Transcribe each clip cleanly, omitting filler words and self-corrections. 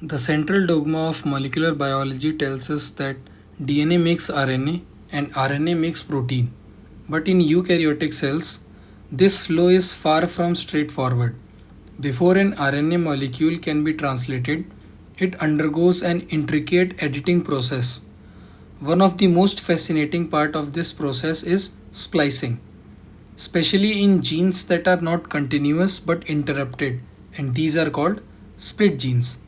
The central dogma of molecular biology tells us that DNA makes RNA and RNA makes protein. But in eukaryotic cells, this flow is far from straightforward. Before an RNA molecule can be translated, it undergoes an intricate editing process. One of the most fascinating part of this process is splicing, especially in genes that are not continuous but interrupted, and these are called split genes.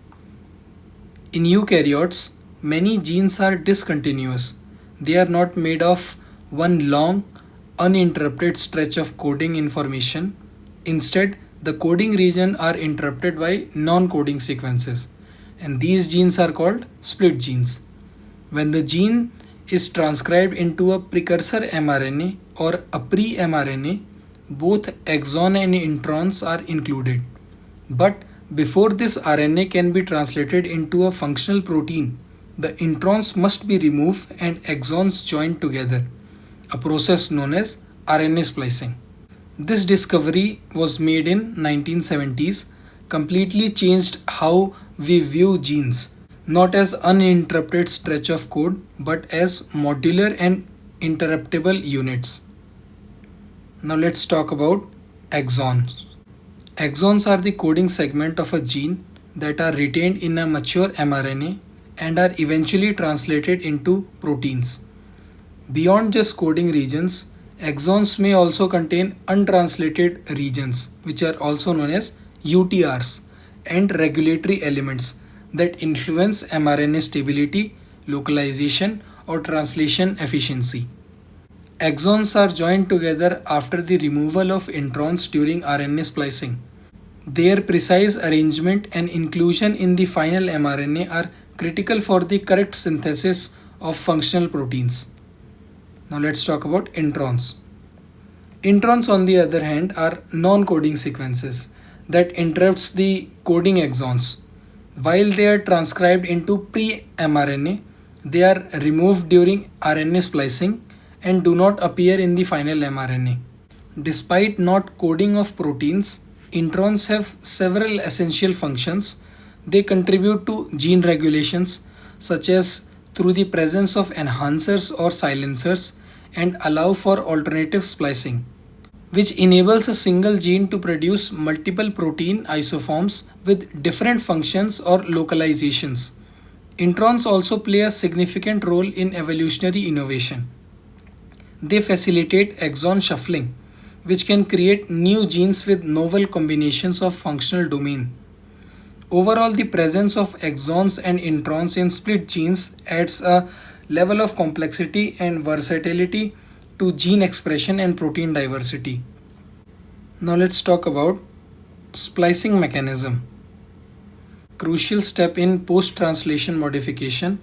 In eukaryotes, many genes are discontinuous. They are not made of one long, uninterrupted stretch of coding information. Instead, the coding region are interrupted by non-coding sequences, and these genes are called split genes. When the gene is transcribed into a precursor mRNA or a pre-mRNA, both exon and introns are included. But before this RNA can be translated into a functional protein, the introns must be removed and exons joined together, a process known as RNA splicing. This discovery was made in 1970s, completely changed how we view genes, not as uninterrupted stretch of code but as modular and interruptible units. Now let's talk about exons. Exons are the coding segment of a gene that are retained in a mature mRNA and are eventually translated into proteins. Beyond just coding regions, exons may also contain untranslated regions, which are also known as UTRs, and regulatory elements that influence mRNA stability, localization, or translation efficiency. Exons are joined together after the removal of introns during RNA splicing. Their precise arrangement and inclusion in the final mRNA are critical for the correct synthesis of functional proteins. Now let's talk about introns. Introns, on the other hand, are non-coding sequences that interrupts the coding exons. While they are transcribed into pre-mRNA, they are removed during RNA splicing and do not appear in the final mRNA. Despite not coding of proteins, introns have several essential functions. They contribute to gene regulations, such as through the presence of enhancers or silencers, and allow for alternative splicing, which enables a single gene to produce multiple protein isoforms with different functions or localizations. Introns also play a significant role in evolutionary innovation. They facilitate exon shuffling, which can create new genes with novel combinations of functional domain. Overall, the presence of exons and introns in split genes adds a level of complexity and versatility to gene expression and protein diversity. Now let's talk about splicing mechanism. Crucial step in post-translation modification,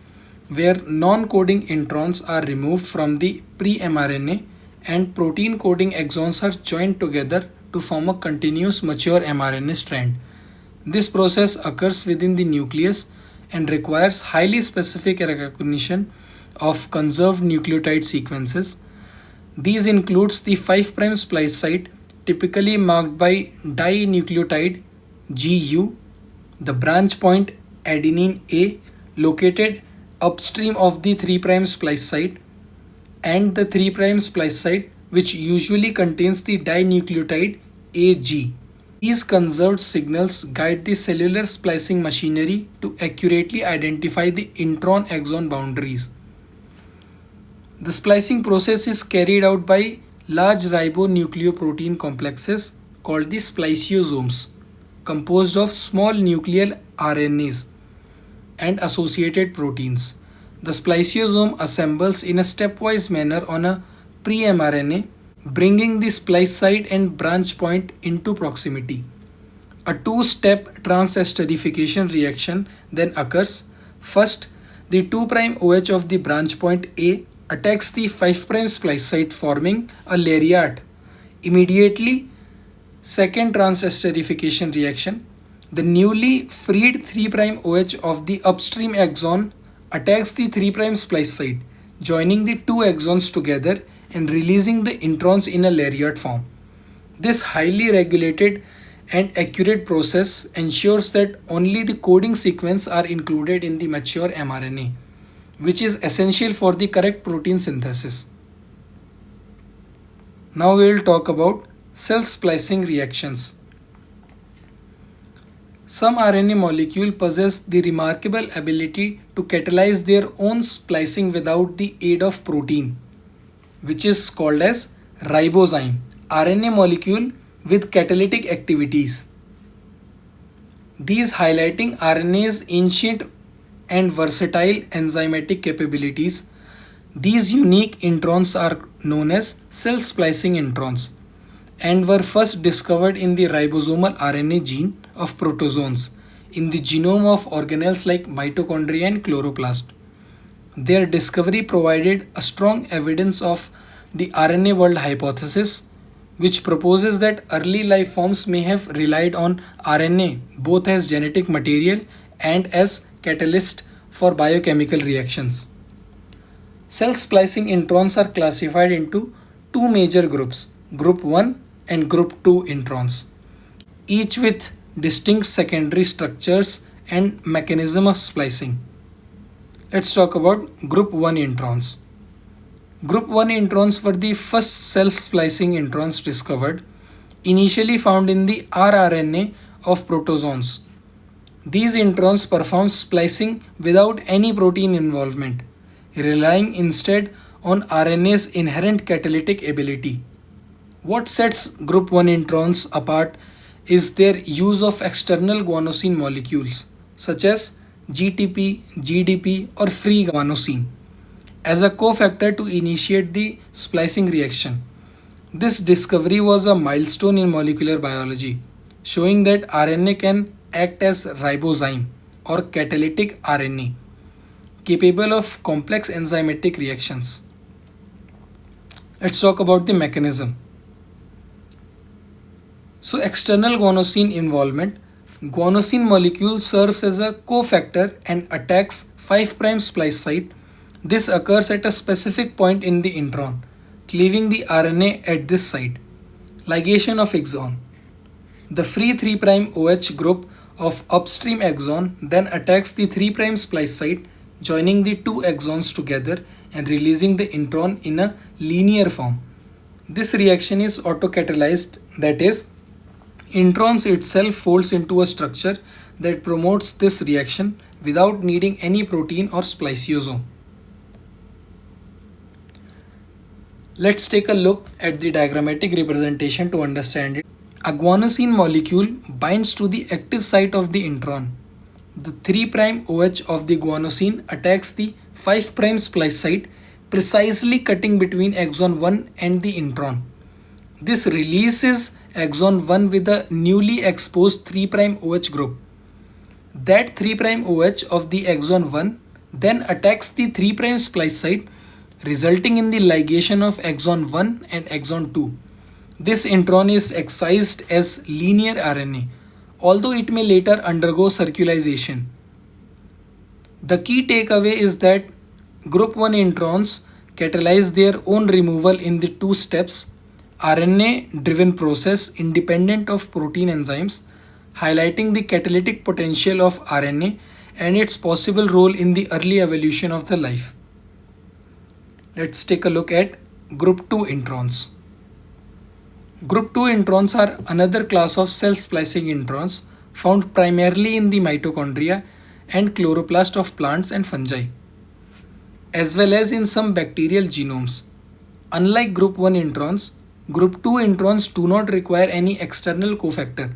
where non-coding introns are removed from the pre-mRNA and protein coding exons are joined together to form a continuous mature mRNA strand. This process occurs within the nucleus and requires highly specific recognition of conserved nucleotide sequences. These includes the 5' splice site, typically marked by dinucleotide GU, the branch point adenine A, located upstream of the 3' splice site, and the 3' splice site, which usually contains the dinucleotide AG. These conserved signals guide the cellular splicing machinery to accurately identify the intron-exon boundaries. The splicing process is carried out by large ribonucleoprotein complexes called the spliceosomes, composed of small nuclear RNAs and associated proteins. The spliceosome assembles in a stepwise manner on a pre-mRNA, bringing the splice site and branch point into proximity. A two-step transesterification reaction then occurs. First, the 2' OH of the branch point A attacks the 5' splice site, forming a lariat. Immediately, second transesterification reaction, the newly freed 3' OH of the upstream exon attacks the 3' splice site, joining the two exons together and releasing the introns in a lariat form. This highly regulated and accurate process ensures that only the coding sequence are included in the mature mRNA, which is essential for the correct protein synthesis. Now we will talk about self-splicing reactions. Some RNA molecules possess the remarkable ability to catalyze their own splicing without the aid of protein, which is called as ribozyme, RNA molecule with catalytic activities. These highlighting RNA's ancient and versatile enzymatic capabilities. These unique introns are known as self-splicing introns and were first discovered in the ribosomal RNA gene of protozoans in the genome of organelles like mitochondria and chloroplast. Their discovery provided a strong evidence of the RNA world hypothesis, which proposes that early life forms may have relied on RNA both as genetic material and as catalyst for biochemical reactions. Self-splicing introns are classified into two major groups, Group 1 and Group 2 introns, each with distinct secondary structures and mechanism of splicing. Let's talk about Group 1 introns. Group 1 introns were the first self-splicing introns discovered, initially found in the rRNA of protozoans. These introns perform splicing without any protein involvement, relying instead on RNA's inherent catalytic ability. What sets Group 1 introns apart is their use of external guanosine molecules such as GTP, GDP, or free guanosine as a cofactor to initiate the splicing reaction. This discovery was a milestone in molecular biology, showing that RNA can act as ribozyme or catalytic RNA, capable of complex enzymatic reactions. Let's talk about the mechanism. So, external guanosine involvement. Guanosine molecule serves as a cofactor and attacks 5' splice site. This occurs at a specific point in the intron, cleaving the RNA at this site. Ligation of exon. The free 3' OH group of upstream exon then attacks the 3' splice site, joining the two exons together and releasing the intron in a linear form. This reaction is autocatalyzed, that is, introns itself folds into a structure that promotes this reaction without needing any protein or spliceosome. Let's take a look at the diagrammatic representation to understand it. A guanosine molecule binds to the active site of the intron. The 3' OH of the guanosine attacks the 5' splice site, precisely cutting between exon 1 and the intron. This releases exon 1 with a newly exposed 3' OH group. That 3' OH of the exon 1 then attacks the 3' splice site, resulting in the ligation of exon 1 and exon 2. This intron is excised as linear RNA, although it may later undergo circularization. The key takeaway is that Group 1 introns catalyze their own removal in the two steps, RNA-driven process independent of protein enzymes, highlighting the catalytic potential of RNA and its possible role in the early evolution of the life. Let's take a look at Group 2 introns. Group 2 introns are another class of self-splicing introns found primarily in the mitochondria and chloroplast of plants and fungi, as well as in some bacterial genomes. Unlike Group 1 introns, Group 2 introns do not require any external cofactor.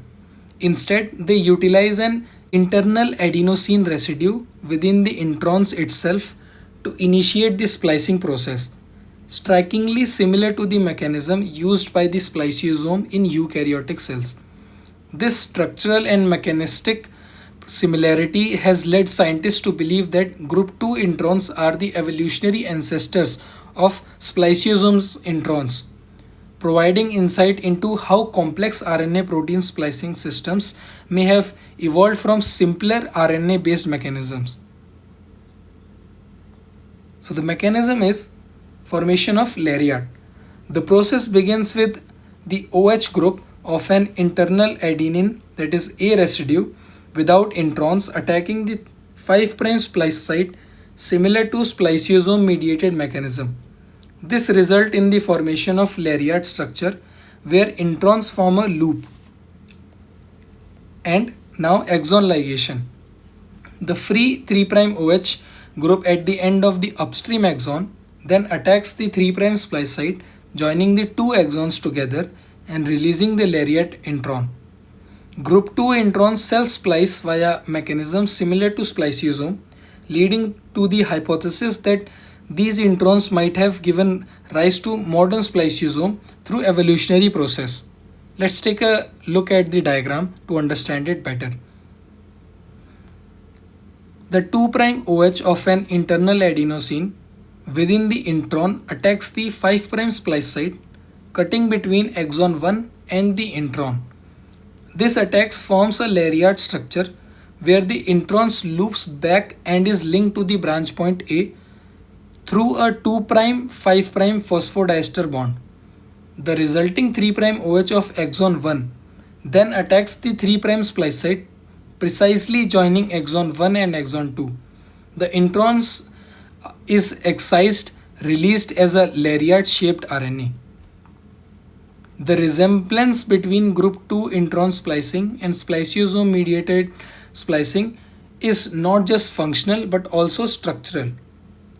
Instead, they utilize an internal adenosine residue within the introns itself to initiate the splicing process, strikingly similar to the mechanism used by the spliceosome in eukaryotic cells. This structural and mechanistic similarity has led scientists to believe that Group 2 introns are the evolutionary ancestors of spliceosomes introns, providing insight into how complex RNA protein splicing systems may have evolved from simpler RNA based mechanisms. So, the mechanism is formation of lariat. The process begins with the OH group of an internal adenine, that is A residue, without introns attacking the 5' splice site, similar to spliceosome-mediated mechanism. This results in the formation of lariat structure where introns form a loop. And now exon ligation. The free 3' OH group at the end of the upstream exon then attacks the 3' splice site, joining the two exons together and releasing the lariat intron. Group 2 introns self-splice via mechanisms similar to spliceosome, leading to the hypothesis that these introns might have given rise to modern spliceosome through evolutionary process. Let's take a look at the diagram to understand it better. The 2' OH of an internal adenosine within the intron attacks the 5' splice site, cutting between exon 1 and the intron. This attack forms a lariat structure where the introns loops back and is linked to the branch point A through a 2' 5' phosphodiester bond. The resulting 3' OH of exon 1 then attacks the 3' splice site, precisely joining exon 1 and exon 2. The introns is excised, released as a lariat-shaped RNA. The resemblance between group 2 intron splicing and spliceosome-mediated splicing is not just functional but also structural,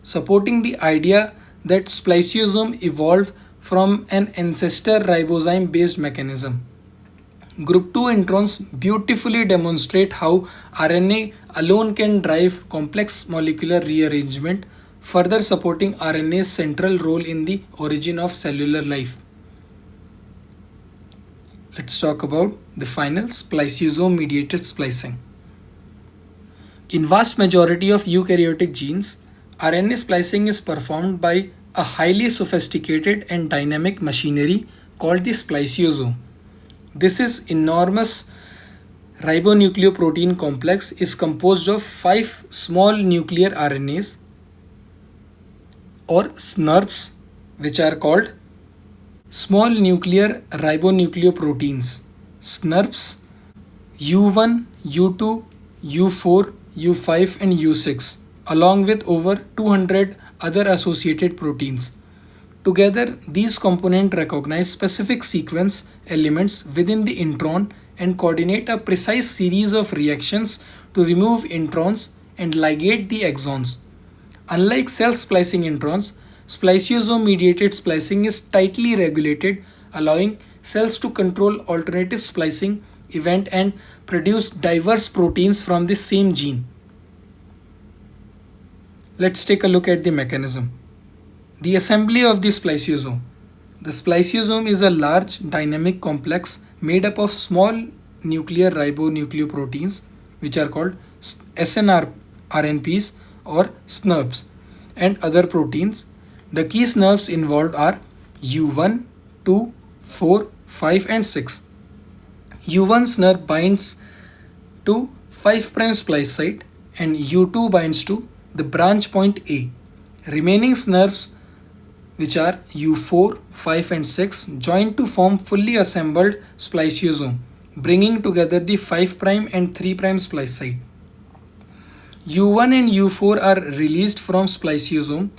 supporting the idea that spliceosome evolved from an ancestor ribozyme-based mechanism. Group 2 introns beautifully demonstrate how RNA alone can drive complex molecular rearrangement, further supporting RNA's central role in the origin of cellular life. Let's talk about the final spliceosome-mediated splicing. In vast majority of eukaryotic genes, RNA splicing is performed by a highly sophisticated and dynamic machinery called the spliceosome. This is enormous ribonucleoprotein complex is composed of 5 small nuclear RNAs or SNRPs, which are called small nuclear ribonucleoproteins. SNRPs U1, U2, U4, U5 and U6, along with over 200 other associated proteins. Together, these components recognize specific sequence elements within the intron and coordinate a precise series of reactions to remove introns and ligate the exons. Unlike self-splicing introns, spliceosome-mediated splicing is tightly regulated, allowing cells to control alternative splicing event and produce diverse proteins from the same gene. Let's take a look at the mechanism. The assembly of the spliceosome. The spliceosome is a large dynamic complex made up of small nuclear ribonucleoproteins, which are called SNRPs or SNRPs, and other proteins. The key SNRPs involved are U1, 2, 4, 5 and 6. U1 SNRP binds to 5' splice site and U2 binds to the branch point A. Remaining SNRPs, which are U4, 5 and 6, join to form fully assembled spliceosome, bringing together the 5' and 3' splice site. U1 and U4 are released from spliceosome.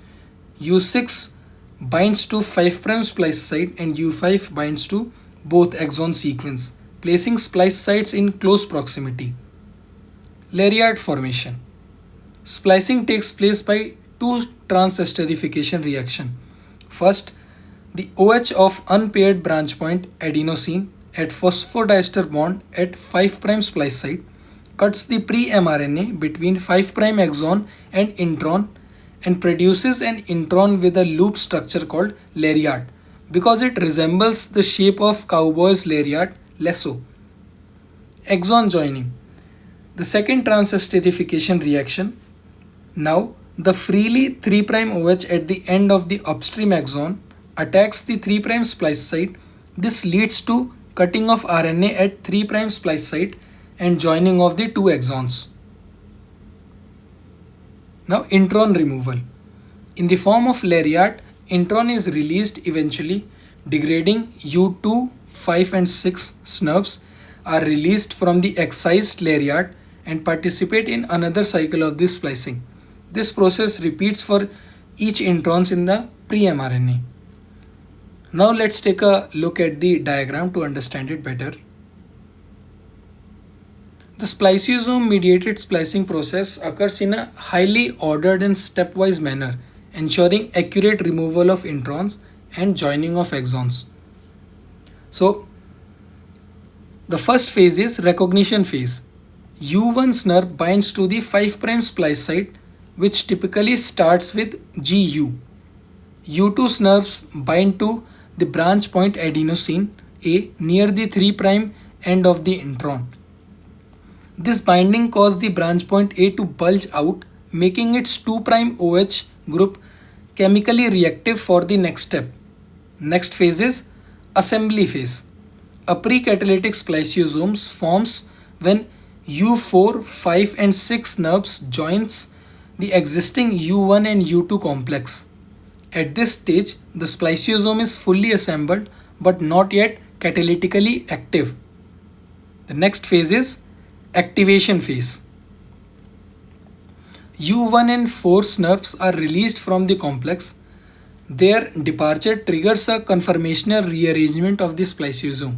U6 binds to 5' splice site and U5 binds to both exon sequence, placing splice sites in close proximity. Lariat formation. Splicing takes place by two transesterification reaction. First, the OH of unpaired branch point adenosine at phosphodiester bond at 5' splice site cuts the pre-mRNA between 5' exon and intron and produces an intron with a loop structure called lariat because it resembles the shape of cowboy's lariat, lasso. Exon joining. The second transesterification reaction. Now, the freely 3' OH at the end of the upstream exon attacks the 3' splice site. This leads to cutting of RNA at 3' splice site and joining of the two exons. Now, intron removal. In the form of lariat, intron is released eventually degrading U2, 5 and 6 SNPs are released from the excised lariat and participate in another cycle of this splicing. This process repeats for each introns in the pre-mRNA. Now let's take a look at the diagram to understand it better. The spliceosome-mediated splicing process occurs in a highly ordered and stepwise manner, ensuring accurate removal of introns and joining of exons. So, the first phase is recognition phase. U1 SNP binds to the 5' splice site, which typically starts with GU. U2 SNPs bind to the branch point adenosine A near the 3' end of the intron. This binding caused the branch point A to bulge out, making its 2' OH group chemically reactive for the next step. Next phase is assembly phase. A precatalytic spliceosome forms when U4, 5 and 6 SNPs joins the existing U1 and U2 complex. At this stage, the spliceosome is fully assembled but not yet catalytically active. The next phase is activation phase. U1 and 4 SNPs are released from the complex. Their departure triggers a conformational rearrangement of the spliceosome.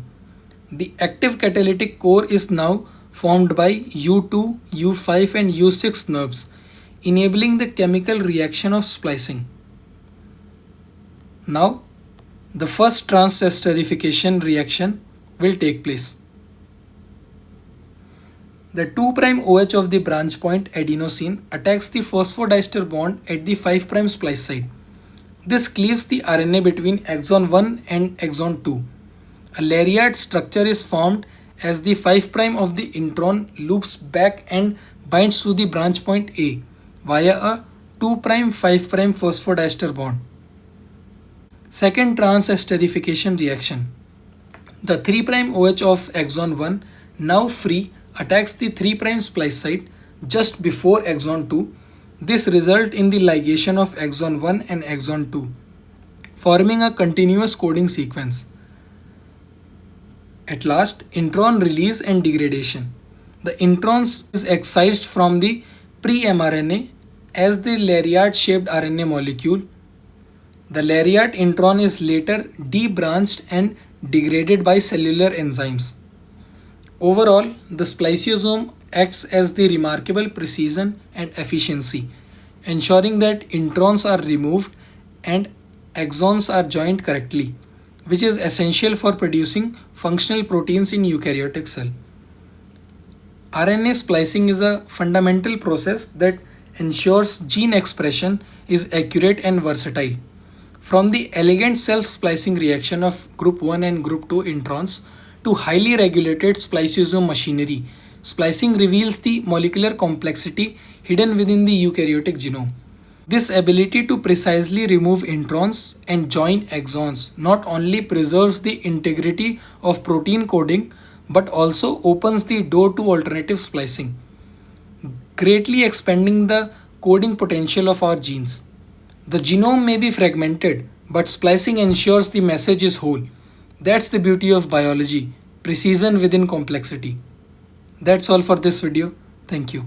The active catalytic core is now formed by U2, U5 and U6 SNPs, enabling the chemical reaction of splicing. Now, the first trans-esterification reaction will take place. The 2' OH of the branch point adenosine attacks the phosphodiester bond at the 5' splice site. This cleaves the RNA between exon 1 and exon 2. A lariat structure is formed as the 5' of the intron loops back and binds to the branch point A via a 2' 5' phosphodiester bond. Second trans-esterification reaction. The 3' OH of exon 1, now free, attacks the 3' splice site just before exon 2. This results in the ligation of exon 1 and exon 2, forming a continuous coding sequence. At last, intron release and degradation. The introns is excised from the pre-mRNA as the lariat-shaped RNA molecule. The lariat intron is later debranched and degraded by cellular enzymes. Overall, the spliceosome acts as the remarkable precision and efficiency, ensuring that introns are removed and exons are joined correctly, which is essential for producing functional proteins in eukaryotic cell. RNA splicing is a fundamental process that ensures gene expression is accurate and versatile. From the elegant self-splicing reaction of group 1 and group 2 introns to highly regulated spliceosome machinery, splicing reveals the molecular complexity hidden within the eukaryotic genome. This ability to precisely remove introns and join exons not only preserves the integrity of protein coding but also opens the door to alternative splicing, greatly expanding the coding potential of our genes. The genome may be fragmented, but splicing ensures the message is whole. That's the beauty of biology, precision within complexity. That's all for this video. Thank you.